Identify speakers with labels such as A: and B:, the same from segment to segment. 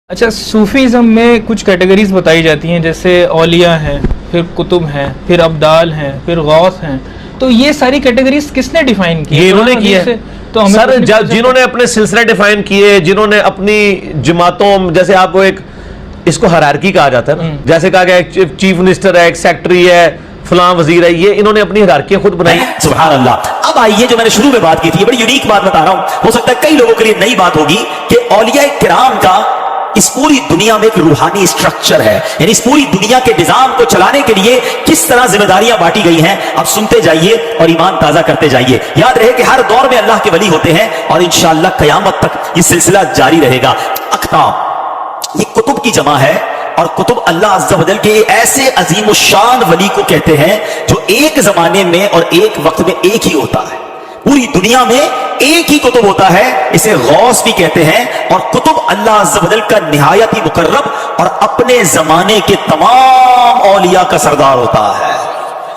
A: اچھا، صوفیزم میں کچھ کیٹیگریز بتائی جاتی ہیں، جیسے اولیاء ہیں، پھر کتب ہیں، پھر ابدال ہیں، پھر غوث ہیں. تو یہ ساری کیٹیگریز کس نے ڈیفائن کی؟
B: یہ انہوں نے کی ہے سر. جنہوں نے اپنے سلسلے ڈیفائن کیے، جنہوں نے اپنی جماعتوں، جیسے آپ کو ایک اس کو ہرارکی کہا جاتا ہے نا، جیسے کہا گیا ایک چیف منسٹر ہے، ایک سیکٹری ہے، فلاں وزیر ہے، یہ انہوں نے اپنی ہرارکیاں خود بنائی.
C: سبحان اللہ. اب آئیے، جو میں نے شروع میں بات کی تھی، یہ بڑی یونیک بات بتا رہا ہوں، ہو سکتا ہے کئی لوگوں کے لیے نئی بات ہوگی کہ اولیاء کرام کا اس پوری دنیا میں ایک روحانی اسٹرکچر ہے، یعنی اس پوری دنیا کے نظام کو چلانے کے لیے کس طرح ذمہ داریاں بانٹی گئی ہیں. اب سنتے جائیے اور ایمان تازہ کرتے جائیے. یاد رہے کہ ہر دور میں اللہ کے ولی ہوتے ہیں اور انشاءاللہ قیامت تک یہ سلسلہ جاری رہے گا. اقطاب یہ کتب کی جمع ہے، اور کتب اللہ عز و جل کے ایسے عظیم الشان ولی کو کہتے ہیں جو ایک زمانے میں اور ایک وقت میں ایک ہی ہوتا ہے. پوری دنیا میں ایک ہی کتب ہوتا ہے، اسے غوث بھی کہتے ہیں. اور کتب اللہ عز و جل کا نہایت ہی مقرب اور اپنے زمانے کے تمام اولیاء کا سردار ہوتا ہے.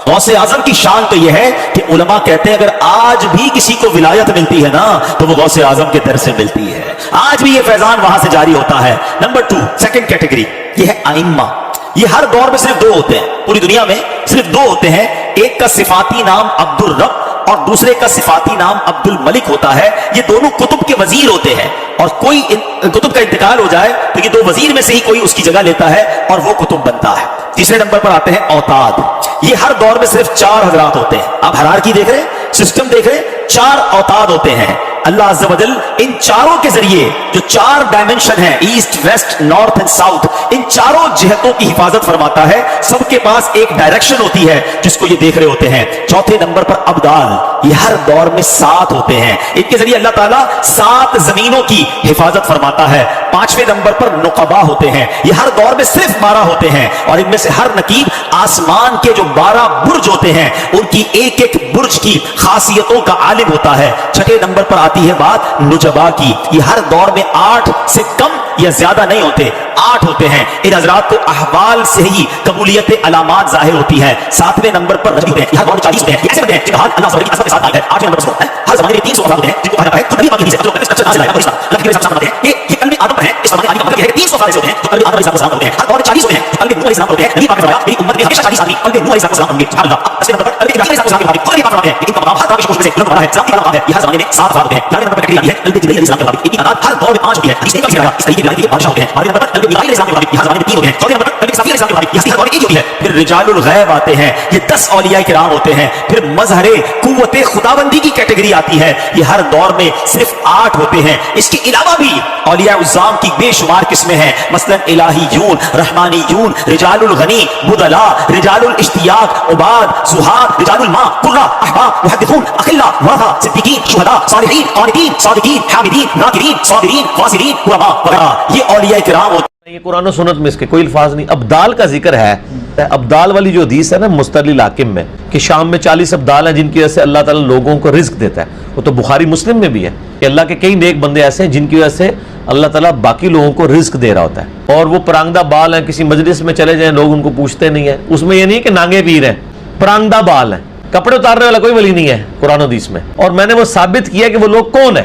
C: غوث اعظم کی شان تو یہ ہے کہ علماء کہتے ہیں اگر آج بھی کسی کو ولایت ملتی ہے نا تو وہ غوث اعظم کے در سے ملتی ہے. آج بھی یہ فیضان وہاں سے جاری ہوتا ہے. نمبر 2، سیکنڈ کیٹیگری، یہ ہے ائمہ. یہ ہر دور میں صرف دو ہوتے ہیں، پوری دنیا میں صرف دو ہوتے ہیں. ایک کا صفاتی نام عبد الرب اور دوسرے کا صفاتی نام عبد الملک ہوتا ہے. یہ دونوں کتب کے وزیر ہوتے ہیں، اور کوئی کتب کا انتقال ہو جائے تو یہ دو وزیر میں سے ہی کوئی اس کی جگہ لیتا ہے اور وہ کتب بنتا ہے. تیسرے نمبر پر آتے ہیں اوتاد. یہ ہر دور میں صرف 4 حضرات ہوتے ہیں. آپ ہرارکی دیکھ رہے ہیں، سسٹم دیکھ رہے ہیں، 4 اوتاد ہوتے ہیں. اللہ عز و جل ان چاروں کے ذریعے جو 4 ڈائمنشن ہیں، east, west, north and south, ان چاروں جہتوں کی حفاظت فرماتا ہے. سب کے پاس ایک ڈائریکشن ہوتی ہے جس کو یہ دیکھ رہے ہوتے ہیں. چوتھے نمبر پر ابدال. یہ ہر دور میں 7 ہوتے ہیں. ان کے ذریعے اللہ تعالیٰ 7 زمینوں کی حفاظت فرماتا ہے. پانچویں نمبر پر نقبا ہوتے ہیں. یہ ہر دور میں صرف 12 ہوتے ہیں، اور ان میں سے ہر نقیب آسمان کے جو 12 برج ہوتے ہیں ان کی ایک ایک برج کی خاصیتوں کا عالم ہوتا ہے. چھٹے نمبر پر آتی ہے بات نجبا کی. یہ ہر دور میں 8 سے کم یا زیادہ نہیں ہوتے، 8 ہوتے ہیں. ان حضرات کو احوال سے ہی قبولیت علامات ظاہر ہوتی ہے. 7ویں نمبر پر رجب ہوتے ہیں. یہ ہر دور میں 40 ہوتے ہیں. یہ ایسے بندے ہیں جن کا حال اللہ سبحانہ کے ساتھ ہے. 8ویں نمبر پر ہر زمانے میں 300 افراد ہوتے ہیں جن کو کہا جاتا ہے خود نبی پاک کی حدیث ہے جو کچھ نہ چلایا فرشتہ اللہ کے ساتھ بناتے ہیں. یہ قلب آدم ہے. اس زمانے کا مطلب یہ ہے کہ 300 افراد ایسے ہوتے ہیں جو قلب آدم علیہ السلام ہوتے ہیں. ہر دور میں 40 ہوتے ہیں جو قلب نوح علیہ السلام ہوتے ہیں. نبی پاک نے فرمایا میری امت میں ہمیشہ 40 آدمی قلب نوح علیہ السلام ہوں گے. سبحان اللہ. 10ویں نمبر پر قلب ابراہیم علیہ السلام کے مطابق خود نبی پاک فرماتے ہیں کہ ان کا مقام ہر طرح کی شکوک سے بلند بنا ہے، سلامتی کا مقام ہے. یہ ہر زمانے میں 7 افراد ہوتے ہیں. 11ویں نمبر پر کیٹیگری ہے قلب جبرائیل علیہ السلام کے مطابق. ان کی تعداد ہر دور میں 5 ہوتی ہے. حدیث نہیں کہا اس طریقے کی ولایت کے بادشاہ ہوتے ہیں. 12ویں نمبر پر قلب میکائیل علیہ السلام کے مطابق. یہ ہر زمانے میں 3 ہوتے ہیں. 14ویں نمبر پر قلب اسرافیل علیہ السلام کے مطابق. یہ ہر دور میں 1 ہوتی ہے. پھر رجال الغیب آتے ہیں. یہ 10 اولیاء کرام ہوتے ہیں. پھر مظہر قوت خداوندی کی کیٹیگری آتی ہے. یہ ہر دور میں صرف 8 ہوتے ہیں. اس کے علاوہ بھی اولیاء العظام کی بے شمار قسمیں ہیں، مثلا الہیون، رحمانیون، رجال الغنی، بدلا، رجال الاشتیاق، عباد، زہاد، رجال الماء، قرہ، احباب، محدثون، اخلاء، ورثہ، صدیقین، شہداء، صالحین، قانتین، صادقین، حامدین، ناکرین، صابرین، فاصلین، علماء وغیرہ. یہ اولیاء کرام ہوتے ہیں.
B: یہ قرآن و سنت میں اس کے کوئی الفاظ نہیں. ابدال کا ذکر ہے. ابدال والی جو حدیث ہے نا مستدل حاکم میں کہ شام میں 40 ابدال ہیں جن کی وجہ سے اللہ تعالیٰ لوگوں کو رزق دیتا ہے، وہ تو بخاری مسلم میں بھی ہے کہ اللہ کے کئی نیک بندے ایسے ہیں جن کی وجہ سے اللہ تعالیٰ باقی لوگوں کو رزق دے رہا ہوتا ہے. اور وہ پرانگدہ بال ہیں، کسی مجلس میں چلے جائیں لوگ ان کو پوچھتے نہیں ہیں. اس میں یہ نہیں کہ نانگے پیر ہیں، پرانگدہ بال ہیں. کپڑے اتارنے والا کوئی ولی نہیں ہے قرآن و حدیث میں. اور میں نے وہ ثابت کیا کہ وہ لوگ کون ہیں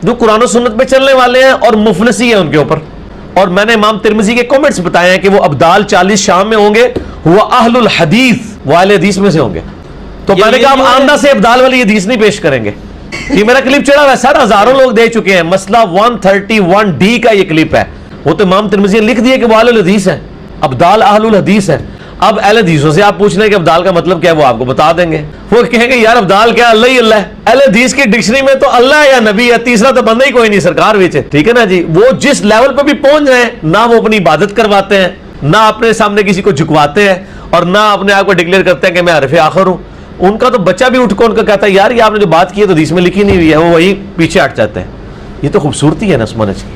B: جو قرآن و سنت پہ چلنے والے ہیں اور مفلسی ہیں ان کے اوپر. اور میں نے امام ترمذی کے کامنٹس بتائے ہیں کہ وہ ابدال 40 شام میں ہوں گے، وہ اہل الحدیث، وہ اہل حدیث میں سے ہوں گے. تو میں نے کہا ہم آمدہ سے ابدال والی حدیث نہیں پیش کریں گے. یہ میرا کلپ چڑھا ہوا ہے سر، ہزاروں لوگ دے چکے ہیں. مسئلہ 131D کا یہ کلپ ہے. وہ تو امام ترمذی نے لکھ دیا کہ وہ اہل الحدیث ہیں، ابدال اہل الحدیث ہیں. اب اہل حدیثوں سے آپ پوچھ لیں کہ ابدال کا مطلب کیا ہے، وہ آپ کو بتا دیں گے. وہ کہیں گے یار ابدال کیا، اللہ ہی اللہ ہے. اہل حدیث کی ڈکشنری میں تو اللہ یا نبی ہے، تیسرا تو بندہ ہی کوئی نہیں سرکار بیچ ہے. ٹھیک ہے نا جی. وہ جس لیول پہ بھی پہنچ رہے ہیں، نہ وہ اپنی عبادت کرواتے ہیں، نہ اپنے سامنے کسی کو جھکواتے ہیں، اور نہ اپنے آپ کو ڈکلیئر کرتے ہیں کہ میں عارف آخر ہوں. ان کا تو بچہ بھی اٹھ کے ان کا کہتا ہے یار یہ آپ نے جو بات کی ہے تو حدیث میں لکھی نہیں ہوئی ہے، وہ وہی پیچھے ہٹ جاتے ہیں. یہ تو خوبصورتی ہے نا سمجھ کی.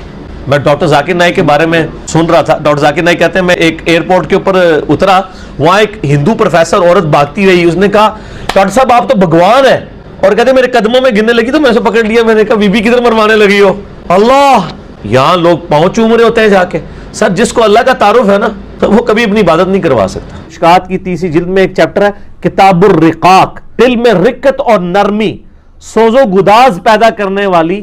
B: میں ڈاکٹر ذاکر نائک کے بارے میں سن رہا تھا. ڈاکٹر ذاکر نائک کہتے ہیں میں ایک ایئرپورٹ کے اوپر اترا، وہاں ایک ہندو پروفیسر عورت بھاگتی رہی. اس نے کہا ڈاکٹر صاحب آپ تو بھگوان ہیں، اور کہتے ہیں میرے قدموں میں گرنے لگی تو میں اسے پکڑ لیا. میں نے کہا بی بی کدھر مروانے لگی ہو. اللہ، یہاں لوگ پاؤں چوم رہے ہوتے ہیں جا کے. سر جس کو اللہ کا تعارف ہے نا تو وہ کبھی اپنی عبادت نہیں کروا سکتا. مشکات کی 30 جلد میں ایک چیپٹر ہے کتاب الرقاق، دل میں رقت اور نرمی، سوز و گداز پیدا کرنے والی